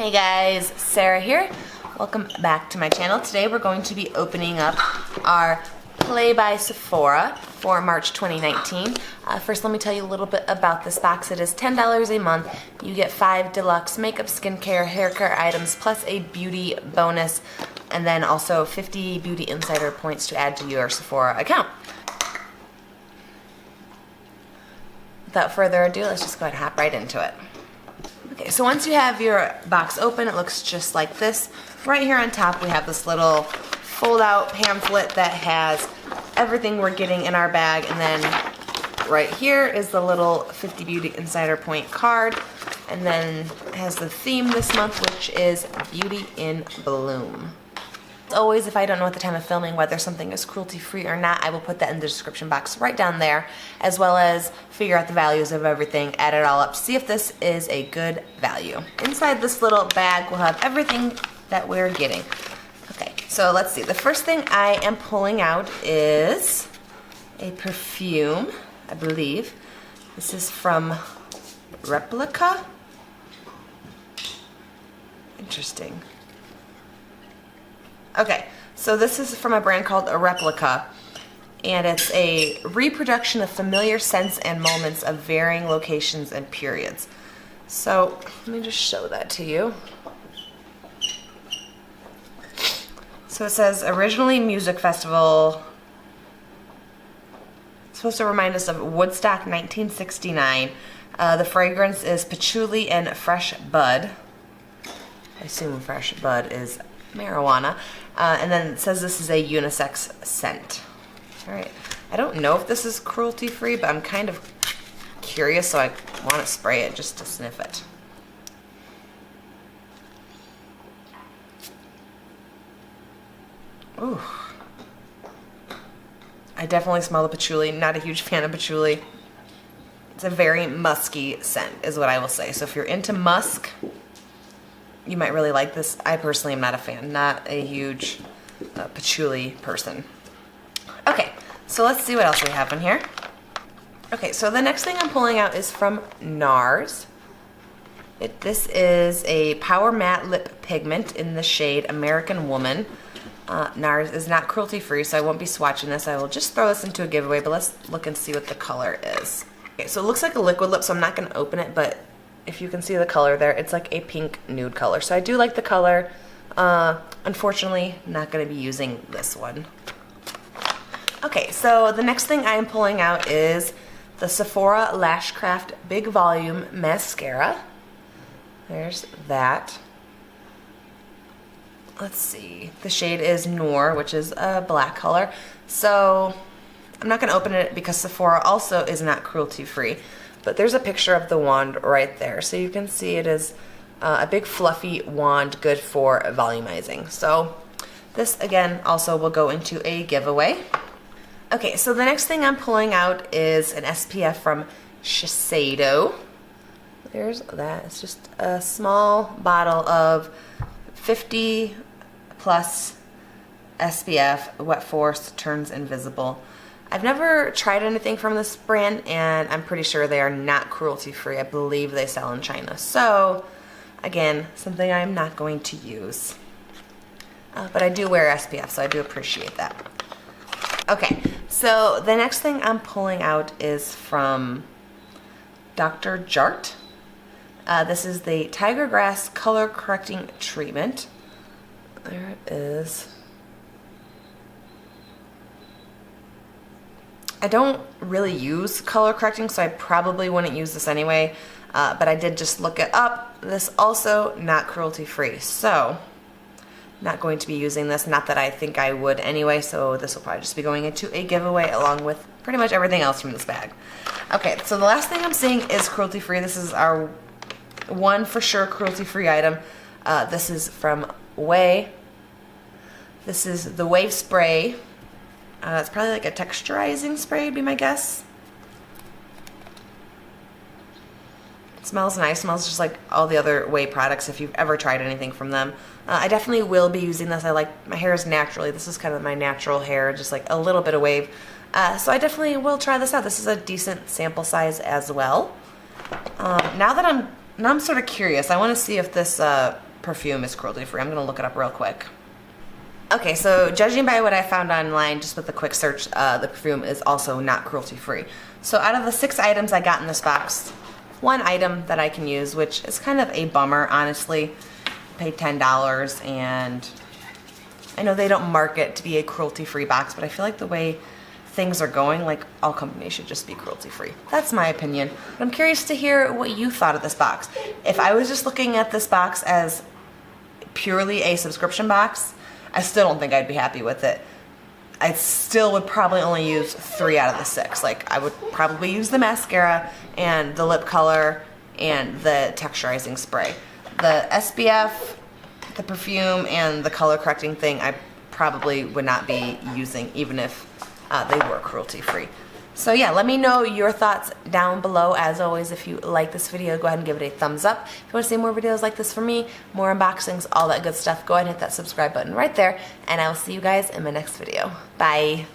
Hey guys, Sarah here. Welcome back to my channel. Today we're going to be opening up our Play by Sephora for March 2019. First, let me tell you a little bit about this box. It is $10 a month. You get 5 deluxe makeup, skincare, hair care items, plus a beauty bonus, and then also 50 Beauty Insider points to add to your Sephora account. Without further ado, let's just go ahead and hop right into it. Okay, so once you have your box open, it looks just like this. Right here on top, we have this little fold-out pamphlet that has everything we're getting in our bag, and then right here is the little 50 Beauty Insider Point card, and then it has the theme this month, which is Beauty in Bloom. As always, if I don't know at the time of filming whether something is cruelty-free or not, I will put that in the description box right down there, as well as figure out the values of everything, add it all up, see if this is a good value. Inside this little bag, we'll have everything that we're getting. Okay, so let's see. The first thing I am pulling out is a perfume, I believe. This is from Replica. Interesting. Okay, so this is from a brand called Replica, and it's a reproduction of familiar scents and moments of varying locations and periods. So let me just show that to you. So it says originally music festival. It's supposed to remind us of Woodstock 1969. The fragrance is patchouli and fresh bud. I assume fresh bud is marijuana. And then it says this is a unisex scent. Alright, I don't know if this is cruelty free, but I'm kind of curious, so I want to spray it just to sniff it. Ooh. I definitely smell the patchouli. Not a huge fan of patchouli. It's a very musky scent is what I will say. So if you're into musk, you might really like this. I personally am not a fan, not a huge patchouli person. Okay, so let's see what else we have in here. Okay, so the next thing I'm pulling out is from Nars. This is a Powermatte lip pigment in the shade American Woman. Nars is not cruelty free, so I won't be swatching this. I will just throw this into a giveaway, but let's look and see what the color is. Okay, so it looks like a liquid lip, so I'm not going to open it, but if you can see the color there, it's like a pink nude color. So I do like the color. Unfortunately, not going to be using this one. Okay, so the next thing I am pulling out is the Sephora Lashcraft Big Volume Mascara. There's that. Let's see. The shade is Noir, which is a black color. So I'm not going to open it because Sephora also is not cruelty free. But there's a picture of the wand right there. So you can see it is a big fluffy wand, good for volumizing. So this, again, also will go into a giveaway. Okay, so the next thing I'm pulling out is an SPF from Shiseido. There's that. It's just a small bottle of 50 plus SPF, Wetforce, turns invisible. I've never tried anything from this brand, and I'm pretty sure they are not cruelty-free. I believe they sell in China. So, again, something I'm not going to use. But I do wear SPF, so I do appreciate that. Okay, so the next thing I'm pulling out is from Dr. Jart. This is the Tiger Grass Color Correcting Treatment. There it is. I don't really use color correcting, so I probably wouldn't use this anyway, but I did just look it up. This also not cruelty free, so not going to be using this. Not that I think I would anyway, so this will probably just be going into a giveaway along with pretty much everything else from this bag. Okay, so the last thing I'm seeing is cruelty free. This is our one for sure cruelty free item. This is from Ouai. This is the Wave Spray. It's probably like a texturizing spray, would be my guess. It smells nice. It smells just like all the other Ouai products if you've ever tried anything from them. I definitely will be using this. I like, my hair is naturally, this is kind of my natural hair, just like a little bit of wave. So I definitely will try this out. This is a decent sample size as well. Now I'm sort of curious. I want to see if this perfume is cruelty free. I'm gonna look it up real quick. Okay, so judging by what I found online, just with a quick search, the perfume is also not cruelty free. So out of the 6 items I got in this box, 1 item that I can use, which is kind of a bummer, honestly. I paid $10, and I know they don't market to be a cruelty free box, but I feel like the way things are going, like, all companies should just be cruelty free. That's my opinion. But I'm curious to hear what you thought of this box. If I was just looking at this box as purely a subscription box, I still don't think I'd be happy with it. I still would probably only use 3 out of the 6. Like, I would probably use the mascara and the lip color and the texturizing spray. The SPF, the perfume, and the color correcting thing I probably would not be using even if they were cruelty free. So yeah, let me know your thoughts down below. As always, if you like this video, go ahead and give it a thumbs up. If you want to see more videos like this from me, more unboxings, all that good stuff, go ahead and hit that subscribe button right there, and I will see you guys in my next video. Bye.